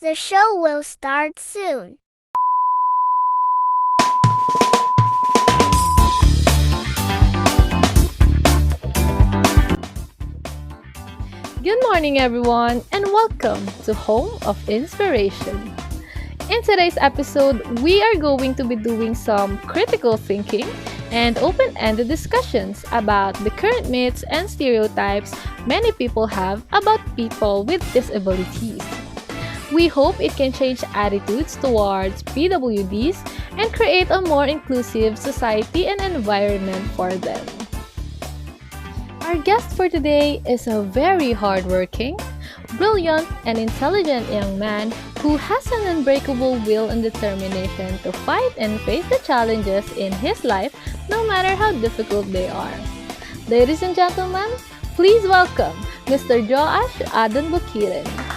The show will start soon. Good morning, everyone, and welcome to Home of Inspiration. In today's episode, we are going to be doing some critical thinking and open ended discussions about the current myths and stereotypes many people have about people with disabilities. We hope it can change attitudes towards PWDs and create a more inclusive society and environment for them. Our guest for today is a very hardworking, brilliant, and intelligent young man who has an unbreakable will and determination to fight and face the challenges in his life no matter how difficult they are. Ladies and gentlemen, please welcome Mr. Joash Boquiren.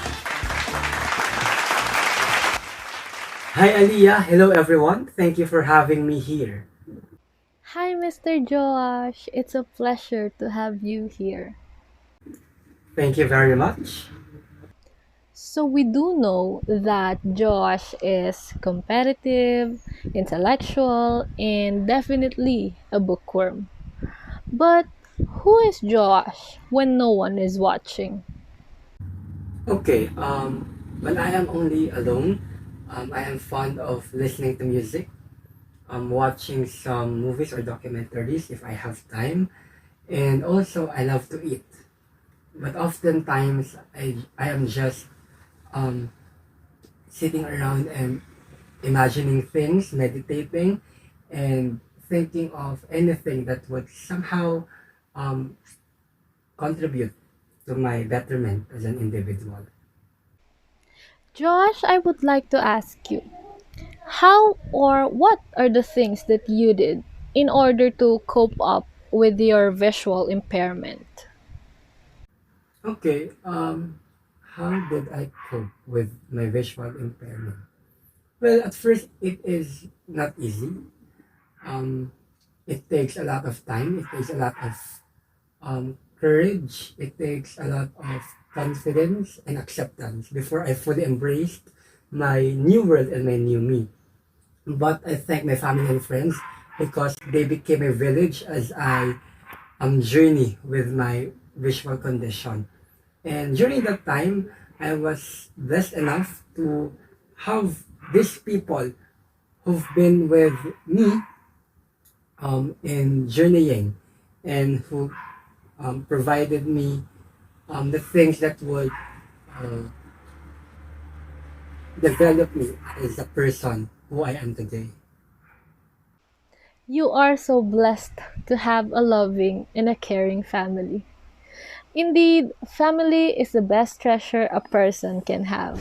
Hi Aliah, hello everyone. Thank you for having me here. Hi, Mr. Joash. It's a pleasure to have you here. Thank you very much. So, we do know that Josh is competitive, intellectual, and definitely a bookworm. But who is Josh when no one is watching? Okay, when I am only alone, I am fond of listening to music, watching some movies or documentaries if I have time, and also I love to eat. But oftentimes I am just um, sitting around and imagining things, meditating, and thinking of anything that would somehow um, contribute to my betterment as an individual. Josh, I would like to ask you, how or what are the things that you did in order to cope up with your visual impairment? Okay, how did I cope with my visual impairment? Well, at first, it is not easy. Um, it takes a lot of time. It takes a lot of courage. It takes a lot of confidence and acceptance before I fully embraced my new world and my new me. But I thank my family and friends because they became a village as I journey with my visual condition. And during that time, I was blessed enough to have these people who've been with me in journeying and who provided me the things that would uh, develop me as a person who I am today. You are so blessed to have a loving and a caring family. Indeed, family is the best treasure a person can have.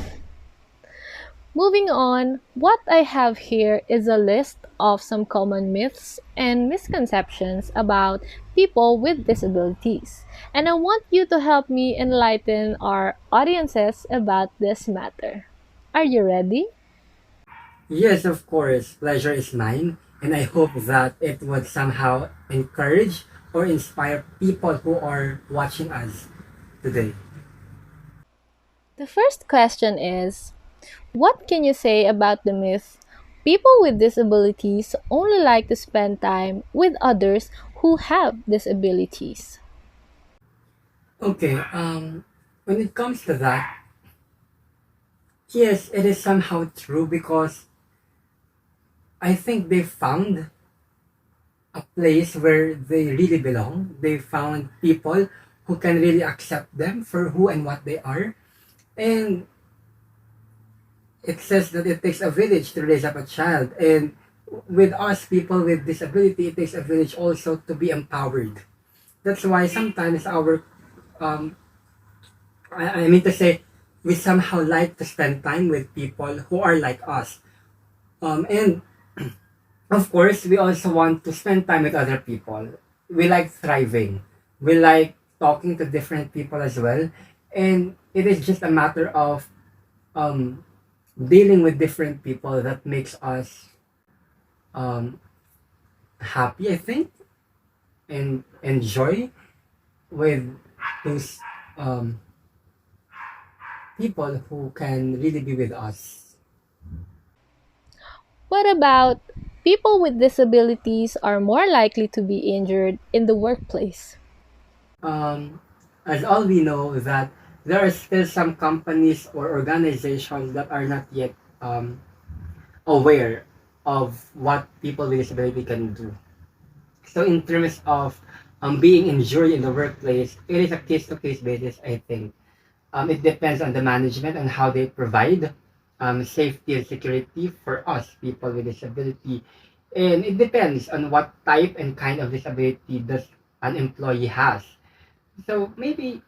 Moving on, what I have here is a list of some common myths and misconceptions about people with disabilities. And I want you to help me enlighten our audiences about this matter. Are you ready? Yes, of course, pleasure is mine, and I hope that it would somehow encourage or inspire people who are watching us today. The first question is, what can you say about the myth people with disabilities only like to spend time with others who have disabilities? Okay, when it comes to that, yes, it is somehow true because I think they found a place where they really belong. They found people who can really accept them for who and what they are. And it says that it takes a village to raise up a child. And with us, people with disability, it takes a village also to be empowered. That's why sometimes um, I mean to say, we somehow like to spend time with people who are like us. And of course, we also want to spend time with other people. We like thriving. We like talking to different people as well. And it is just a matter of um, dealing with different people that makes us um, happy, I think, and enjoy with those um, people who can really be with us. What about people with disabilities are more likely to be injured in the workplace? Um, as all we know that there are still some companies or organizations that are not yet aware of what people with disability can do. So in terms of being injured in the workplace, it is a case-to-case basis, I think. It depends on the management and how they provide safety and security for us, people with disability. And it depends on what type and kind of disability does an employee has. So maybe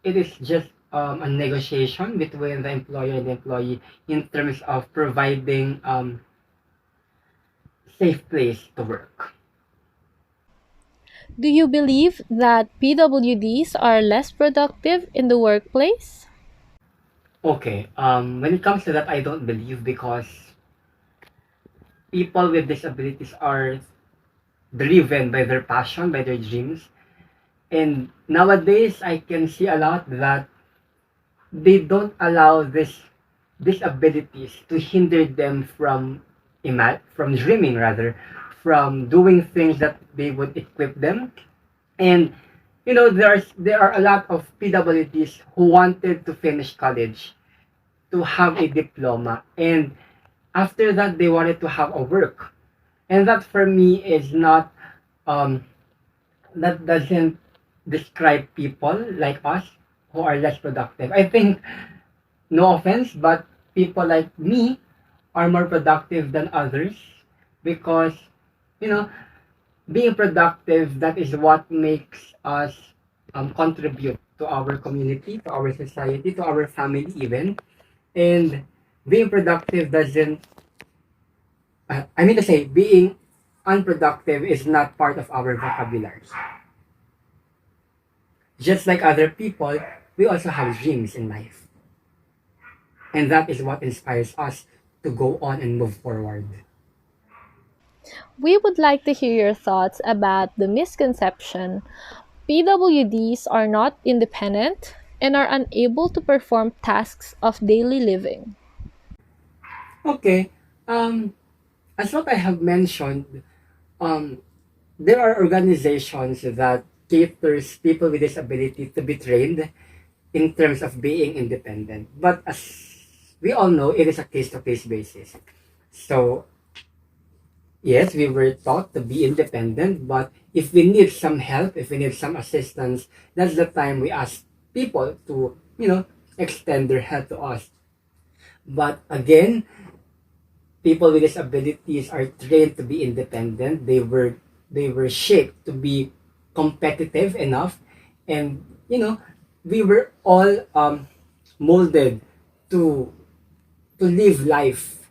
it is just a negotiation between the employer and the employee in terms of providing safe place to work. Do you believe that PWDs are less productive in the workplace? Okay, when it comes to that, I don't believe because people with disabilities are driven by their passion, by their dreams. And nowadays, I can see a lot that they don't allow these abilities to hinder them from from dreaming rather, from doing things that they would equip them. And there are a lot of PWDs who wanted to finish college, to have a diploma, and after that they wanted to have a work. And that for me is not um that doesn't describe people like us who are less productive. I think, no offense, but people like me are more productive than others because, you know, being productive, that is what makes us contribute to our community, to our society, to our family even. And being productive doesn't, I mean to say, being unproductive is not part of our vocabulary. Just like other people, we also have dreams in life. And that is what inspires us to go on and move forward. We would like to hear your thoughts about the misconception PWDs are not independent and are unable to perform tasks of daily living. Okay, as what I have mentioned, um, there are organizations that caters people with disability to be trained in terms of being independent. But as we all know, it is a case-to-case basis. So yes, we were taught to be independent, but if we need some help, if we need some assistance, that's the time we ask people to, extend their help to us. But again, people with disabilities are trained to be independent. They were shaped to be competitive enough, and we were all molded to live life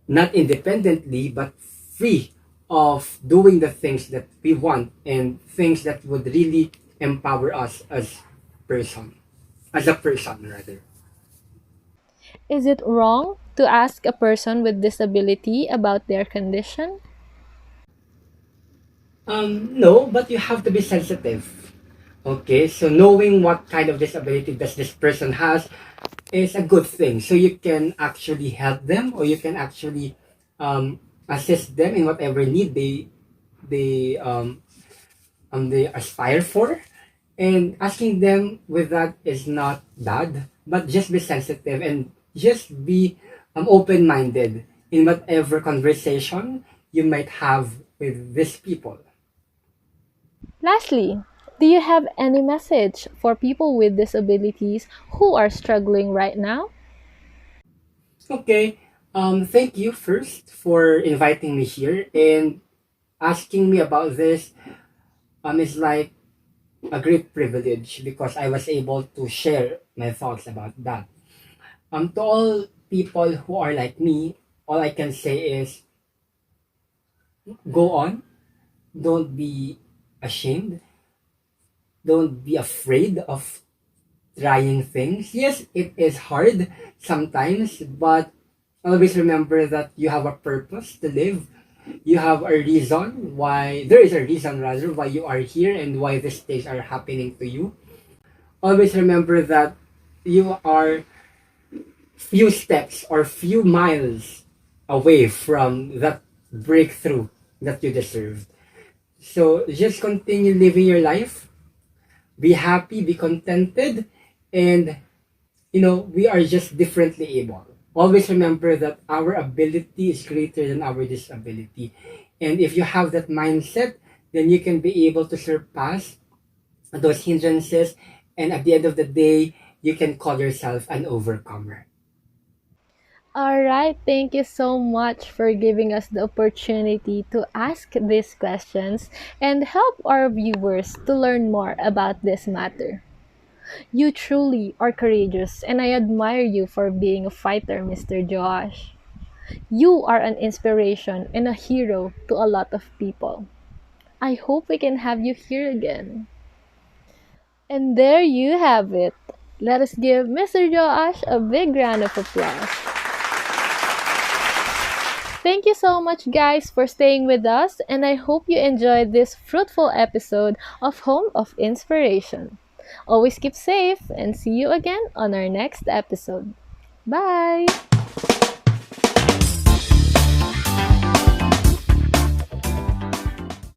not independently but free of doing the things that we want and things that would really empower us person as a person rather. Is it wrong to ask a person with disability about their condition? No, but you have to be sensitive. Okay, so knowing what kind of disability does this person has is a good thing. So you can actually help them, or you can actually assist them in whatever need they aspire for. And asking them with that is not bad, but just be sensitive and just be open minded in whatever conversation you might have with these people. Lastly, do you have any message for people with disabilities who are struggling right now? Okay. Thank you first for inviting me here and asking me about this. Is like a great privilege because I was able to share my thoughts about that. To all people who are like me, all I can say is go on. Don't be ashamed. Don't be afraid of trying things. Yes, it is hard sometimes, but always remember that you have a purpose to live. You have a reason why, there is a reason rather, why you are here and why these things are happening to you. Always remember that you are few steps or few miles away from that breakthrough that you deserved. So just continue living your life, be happy, be contented, and we are just differently able. Always remember that our ability is greater than our disability. And if you have that mindset, then you can be able to surpass those hindrances. And at the end of the day, you can call yourself an overcomer. All right, thank you so much for giving us the opportunity to ask these questions and help our viewers to learn more about this matter. You truly are courageous, and I admire you for being a fighter, Mr. Joash. You are an inspiration and a hero to a lot of people. I hope we can have you here again. And there you have it. Let us give Mr. Joash a big round of applause. Thank you so much, guys, for staying with us, and I hope you enjoyed this fruitful episode of Home of Inspiration. Always keep safe and see you again on our next episode. Bye!